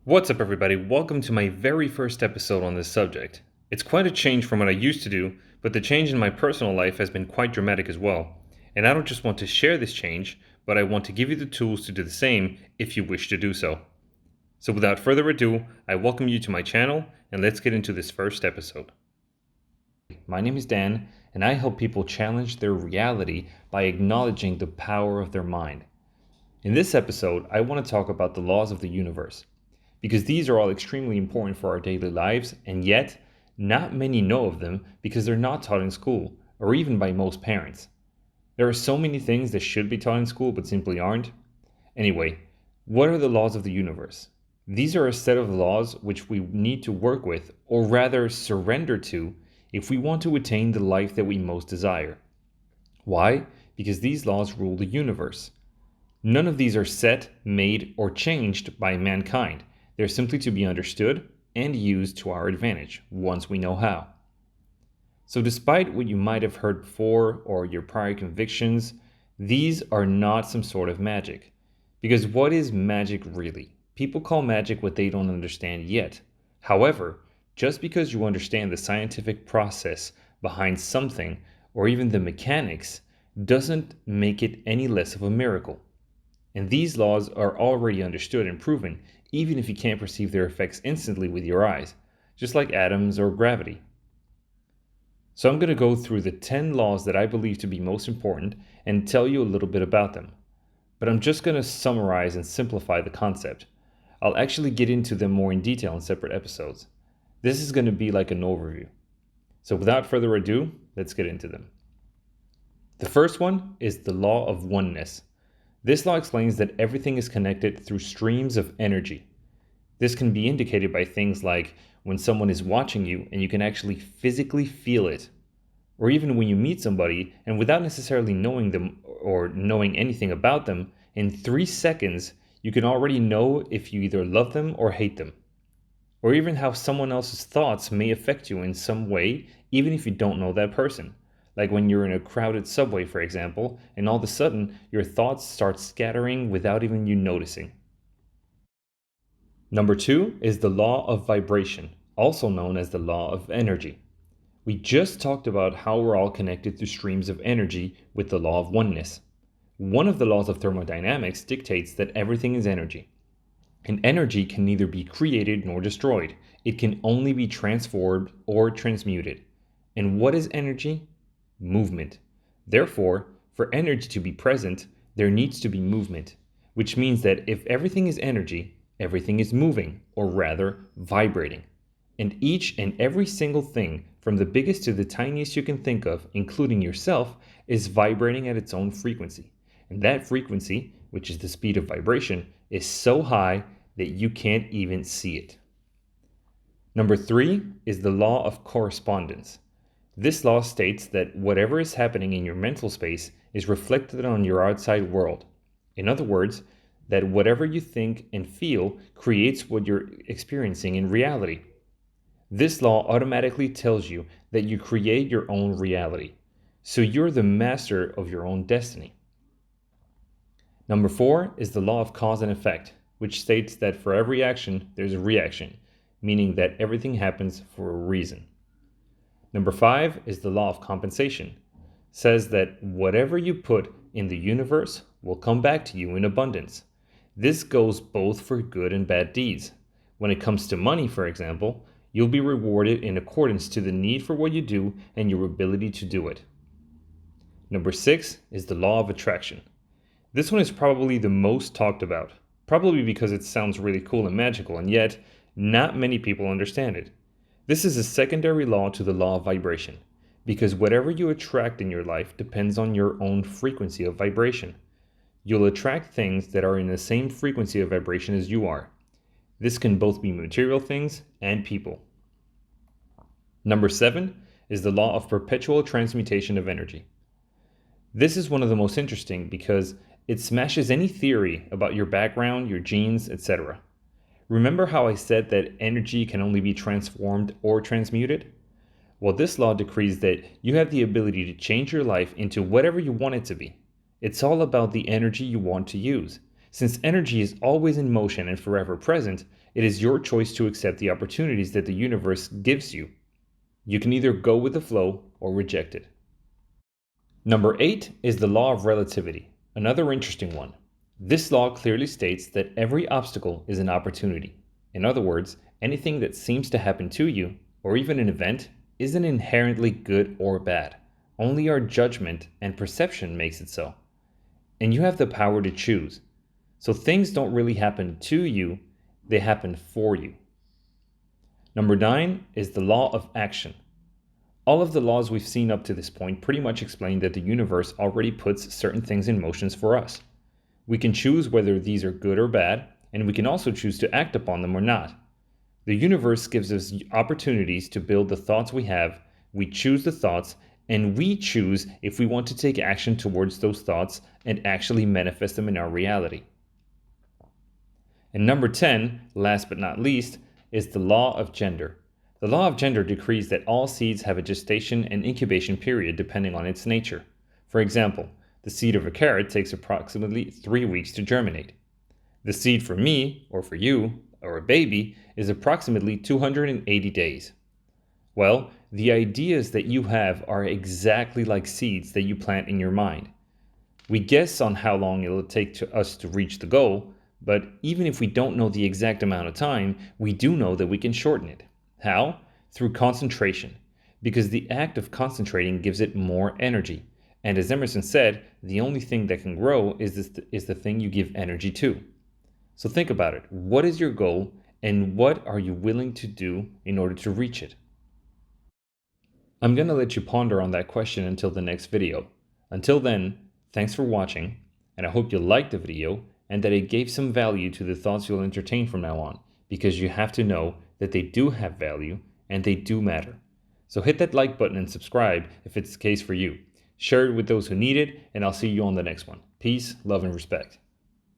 What's up, everybody? Welcome to my very first episode on this subject. It's quite a change from what I used to do, but the change in my personal life has been quite dramatic as well. And I don't just want to share this change, but I want to give you the tools to do the same if you wish to do so. So without further ado, I welcome you to my channel, and let's get into this first episode. My name is Dan, and I help people challenge their reality by acknowledging the power of their mind. In this episode, I want to talk about the laws of the universe, because these are all extremely important for our daily lives, and yet not many know of them because they're not taught in school, or even by most parents. There are so many things that should be taught in school but simply aren't. Anyway, what are the laws of the universe? These are a set of laws which we need to work with, or rather surrender to, if we want to attain the life that we most desire. Why? Because these laws rule the universe. None of these are set, made, or changed by mankind. They're simply to be understood and used to our advantage once we know how. So despite what you might have heard before or your prior convictions, these are not some sort of magic. Because what is magic really? People call magic what they don't understand yet. However, just because you understand the scientific process behind something or even the mechanics doesn't make it any less of a miracle. And these laws are already understood and proven, even if you can't perceive their effects instantly with your eyes, just like atoms or gravity. So I'm going to go through the 10 laws that I believe to be most important and tell you a little bit about them. But I'm just going to summarize and simplify the concept. I'll actually get into them more in detail in separate episodes. This is going to be like an overview. So without further ado, let's get into them. The first one is the law of oneness. This law explains that everything is connected through streams of energy. This can be indicated by things like when someone is watching you and you can actually physically feel it, or even when you meet somebody and without necessarily knowing them or knowing anything about them, in 3 seconds you can already know if you either love them or hate them, or even how someone else's thoughts may affect you in some way even if you don't know that person. Like when you're in a crowded subway, for example, and all of a sudden your thoughts start scattering without even you noticing. Number 2 is the law of vibration, also known as the law of energy. We just talked about how we're all connected through streams of energy with the law of oneness. One of the laws of thermodynamics dictates that everything is energy. And energy can neither be created nor destroyed. It can only be transformed or transmuted. And what is energy? Movement. Therefore, for energy to be present, there needs to be movement, which means that if everything is energy, everything is moving, or rather, vibrating. And each and every single thing, from the biggest to the tiniest you can think of, including yourself, is vibrating at its own frequency. And that frequency, which is the speed of vibration, is so high that you can't even see it. Number 3 is the law of correspondence. This law states that whatever is happening in your mental space is reflected on your outside world. In other words, that whatever you think and feel creates what you're experiencing in reality. This law automatically tells you that you create your own reality, so you're the master of your own destiny. Number 4 is the law of cause and effect, which states that for every action, there's a reaction, meaning that everything happens for a reason. Number 5 is the law of compensation. Says that whatever you put in the universe will come back to you in abundance. This goes both for good and bad deeds. When it comes to money, for example, you'll be rewarded in accordance to the need for what you do and your ability to do it. Number 6 is the law of attraction. This one is probably the most talked about, probably because it sounds really cool and magical, and yet not many people understand it. This is a secondary law to the law of vibration, because whatever you attract in your life depends on your own frequency of vibration. You'll attract things that are in the same frequency of vibration as you are. This can both be material things and people. Number 7 is the law of perpetual transmutation of energy. This is one of the most interesting because it smashes any theory about your background, your genes, etc. Remember how I said that energy can only be transformed or transmuted? Well, this law decrees that you have the ability to change your life into whatever you want it to be. It's all about the energy you want to use. Since energy is always in motion and forever present, it is your choice to accept the opportunities that the universe gives you. You can either go with the flow or reject it. Number 8 is the law of relativity, another interesting one. This law clearly states that every obstacle is an opportunity. In other words, anything that seems to happen to you, or even an event, isn't inherently good or bad. Only our judgment and perception makes it so. And you have the power to choose. So things don't really happen to you, they happen for you. Number 9 is the law of action. All of the laws we've seen up to this point pretty much explain that the universe already puts certain things in motions for us. We can choose whether these are good or bad, and we can also choose to act upon them or not. The universe gives us opportunities to build the thoughts we have, we choose the thoughts, and we choose if we want to take action towards those thoughts and actually manifest them in our reality. And number 10, last but not least, is the law of gender. The law of gender decrees that all seeds have a gestation and incubation period depending on its nature. For example, the seed of a carrot takes approximately 3 weeks to germinate. The seed for me, or for you, or a baby, is approximately 280 days. Well, the ideas that you have are exactly like seeds that you plant in your mind. We guess on how long it'll take us to reach the goal, but even if we don't know the exact amount of time, we do know that we can shorten it. How? Through concentration, because the act of concentrating gives it more energy. And as Emerson said, the only thing that can grow is the thing you give energy to. So think about it. What is your goal, and what are you willing to do in order to reach it? I'm going to let you ponder on that question until the next video. Until then, thanks for watching, and I hope you liked the video and that it gave some value to the thoughts you'll entertain from now on, because you have to know that they do have value and they do matter. So hit that like button and subscribe if it's the case for you. Share it with those who need it, and I'll see you on the next one. Peace, love, and respect.